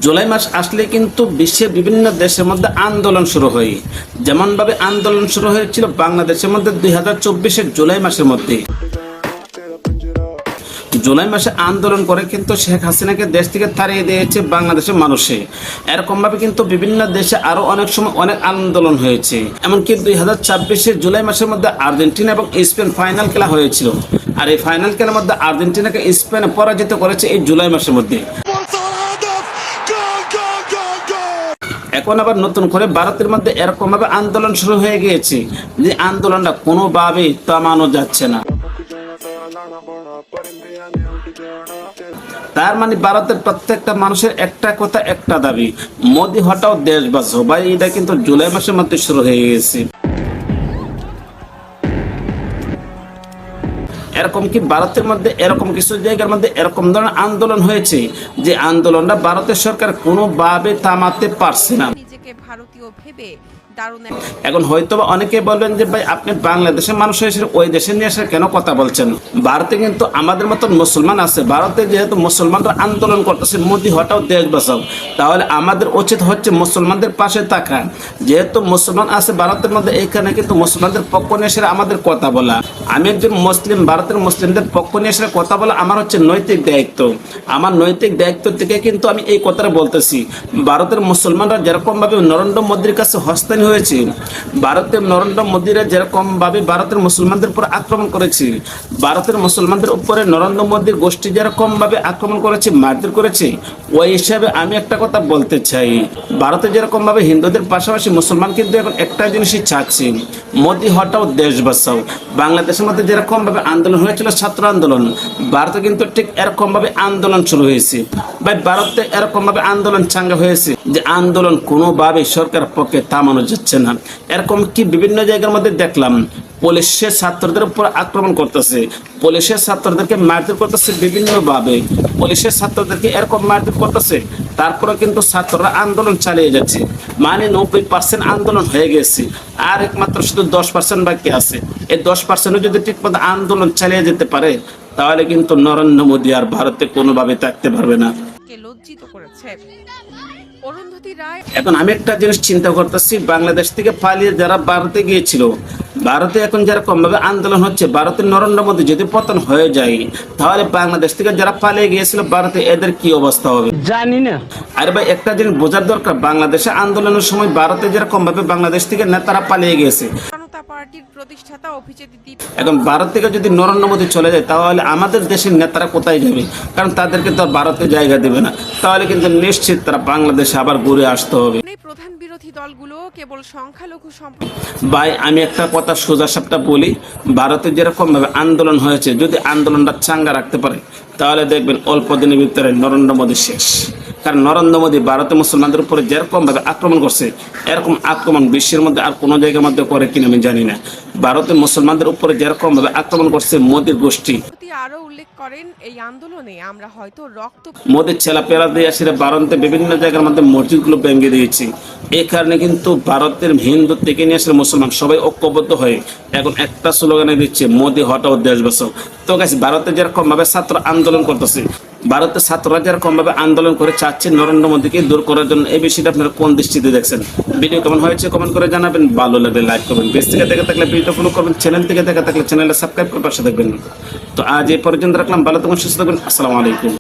জুলাই মাস আসলে কিন্তু বিশ্বের বিভিন্ন দেশের মধ্যে আন্দোলন শুরু হয়। যেমন ভাবে আন্দোলন শুরু হয়েছিল বাংলাদেশের মধ্যে 2024-এর জুলাই মাসের মধ্যে। জুলাই মাসে আন্দোলন করে কিন্তু শেখ হাসিনাকে দেশ থেকে তাড়িয়ে দিয়েছে বাংলাদেশের মানুষে। এরকম ভাবে কিন্তু বিভিন্ন দেশে আরো অনেক সময় অনেক আন্দোলন হয়েছে। এমনকি 2026-এর জুলাই মাসের মধ্যে আর্জেন্টিনা এবং স্পেন ফাইনাল খেলা হয়েছিল। আর এই ফাইনাল খেলার মধ্যে আর্জেন্টিনাকে স্পেন পরাজিত করেছে এই জুলাই মাসের মধ্যে। এখন আবার নতুন করে ভারতের মধ্যে এরকম ভাবে আন্দোলন শুরু হয়ে গিয়েছে যে আন্দোলনটা কোনোভাবেই থামানো যাচ্ছে না। তার মানে ভারতের প্রত্যেকটা মানুষের একটা কথা একটা দাবি, মোদি হটাও দেশ বাঁচাও। ভাই এটা কিন্তু জুলাই মাসের মধ্যে শুরু হয়ে গেছে। এরকম কি ভারতের মধ্যে এরকম কিছু জায়গার মধ্যে এরকম ধরনের আন্দোলন হয়েছে যে আন্দোলনটা ভারতের সরকার কোনোভাবে থামাতে পারছে না। এখন হয়তো অনেকে বলবেন যে ভাই আপনি বাংলাদেশের মানুষ এসে ওই দেশে নিয়ে এসে কেন কথা বলছেন? ভারতে কিন্তু আমাদের মতন মুসলমান আছে। ভারতে যেহেতু মুসলমানরা আন্দোলন করতেছে মোদি হটাও দেশ বাঁচাও, তাহলে আমাদের উচিত হচ্ছে মুসলমানদের পাশে থাকা। যেহেতু মুসলমান আছে ভারতের মধ্যে, এইখানে কিন্তু মুসলমানদের পক্ষ নিয়ে এসে আমাদের কথা বলা। আমি একজন মুসলিম, ভারতের মুসলিমদের পক্ষ নিয়ে এসে কথা বলা আমার হচ্ছে নৈতিক দায়িত্ব। আমার নৈতিক দায়িত্ব থেকে কিন্তু আমি এই কথাটা বলতেছি। ভারতের মুসলমানরা যেরকম ভাবে নরেন্দ্র মোদীর কাছে হস্তানি হয়েছে, ভারতের নরেন্দ্র মোদীরা যেরকম ভাবে ভারতের মুসলমানদের উপর আক্রমণ করেছে, ভারতের মুসলমানদের উপরে নরেন্দ্র মোদীর গোষ্ঠী যেরকম ভাবে আক্রমণ করেছে, মারধর করেছে, ওই হিসাবে আমি একটা কথা বলতে চাই, ভারতে যেরকম ভাবে হিন্দুদের পাশাপাশি মুসলমান কিন্তু এখন একটা জিনিসই চাচ্ছে, মোদি হটাও দেশ বাঁচাও। বাংলাদেশের মধ্যে যেরকম ভাবে আন্দোলন হয়েছিল ছাত্র আন্দোলন, ভারতে কিন্তু ঠিক এরকম ভাবে আন্দোলন শুরু হয়েছে। ভাই ভারতে এরকম ভাবে আন্দোলন চাঙ্গা হয়েছে যে আন্দোলন কোনোভাবে সরকার পক্ষে থামানো যাচ্ছে না। এরকম কি বিভিন্ন জায়গার মধ্যে দেখলাম পুলিশের ছাত্রদের উপর আক্রমণ করতেছে, পুলিশের ছাত্রদেরকে মারধর করতেছে বিভিন্নভাবে, পুলিশের ছাত্রদেরকে এরকম মারধর করতেছে। তারপরে কিন্তু ছাত্ররা আন্দোলন চালিয়ে যাচ্ছে। মানে 90% আন্দোলন হয়ে গেছে, আর একমাত্র শুধু 10% বাকি আছে। এই 10% যদি ঠিকমতো আন্দোলন চালিয়ে যেতে পারে তাহলে কিন্তু নরেন্দ্র মোদী আর ভারতে কোনোভাবে থাকতে পারবে না। লজ্জিত করেছে। এখন আমি একটা জিনিস চিন্তা করতেছি, বাংলাদেশ থেকে পালিয়ে যারা ভারতে গিয়েছিল, ভারতে এখন যেরকম ভাবে আন্দোলন হচ্ছে, ভারতের নরেন্দ্র মোদী যদি পতন হয়ে যায় তাহলে বাংলাদেশ থেকে যারা পালিয়ে গিয়েছিল ভারতে এদের কি অবস্থা হবে জানি না। আরে ভাই একটা জিনিস বোঝার দরকার, বাংলাদেশে আন্দোলনের সময় ভারতে যেরকম ভাবে বাংলাদেশ থেকে নেতারা পালিয়ে গিয়েছে, এখন ভারত থেকে যদি নরেন্দ্র মোদী চলে যায় তাহলে আমাদের দেশের নেতারা কোথায় যাবে? কারণ তাদেরকে তো ভারতে জায়গা দেবে না, তাহলে কিন্তু নিশ্চিত তারা বাংলাদেশে আবার ঘুরে আসতে হবে। প্রধান বিরোধী দলগুলো কেবল সংখ্যালঘু ভাই আমি একটা কথা সোজা সাপটা বলি, ভারতে যেরকম ভাবে আন্দোলন হয়েছে যদি আন্দোলনটা চাঙ্গা রাখতে পারে তাহলে দেখবেন অল্প দিনের ভিতরে নরেন্দ্র মোদী শেষ। কারণ নরেন্দ্র মোদী ভারতের মুসলমানদের উপরে যেরকম ভাবে আক্রমণ করছে, এরকম আক্রমণ বিশ্বের মধ্যে আর কোনো জায়গার মধ্যে করে কিনা আমি জানি না। ভারতের মুসলমানদের উপরে যেরকম ভাবে আক্রমণ করছে মোদীর গোষ্ঠী, আরো উল্লেখ করেন এই আন্দোলনে আমরা হয়তো রক্ত মোদীর ছেলেপেলা দিয়ে আসে ভারতে বিভিন্ন জায়গার মধ্যে মসজিদগুলো ভেঙে দিয়েছে। এই কারণে কিন্তু ভারতের হিন্দু থেকে নিয়ে আসলে মুসলমান সবাই ঐক্যবদ্ধ হয়ে এখন একটা স্লোগানে দিচ্ছে মোদী হটাও দেশ বাঁচাও। তো গাইস ভারতে যেরকম ভাবে ছাত্র আন্দোলন করতেছে, ভারতের ছাত্ররা যেরকম ভাবে আন্দোলন করে চাচ্ছে নরেন্দ্র মোদীকে দূর করার জন্য, এই বিষয়টা আপনারা কোন দৃষ্টিতে দেখছেন? ভিডিও কেমন হয়েছে কমেন্ট করে জানাবেন, ভালো লাগলে লাইক করবেন, পেজ থেকে দেখে থাকলে ভিডিও ফলো করবেন, চ্যানেল থেকে দেখে থাকলে চ্যানেলে সাবস্ক্রাইব করে পাশে থাকবেন। তো আজ এই পর্যন্ত রাখলাম, ভালো থাকুন, সুস্থ থাকুন, আসসালামু আলাইকুম।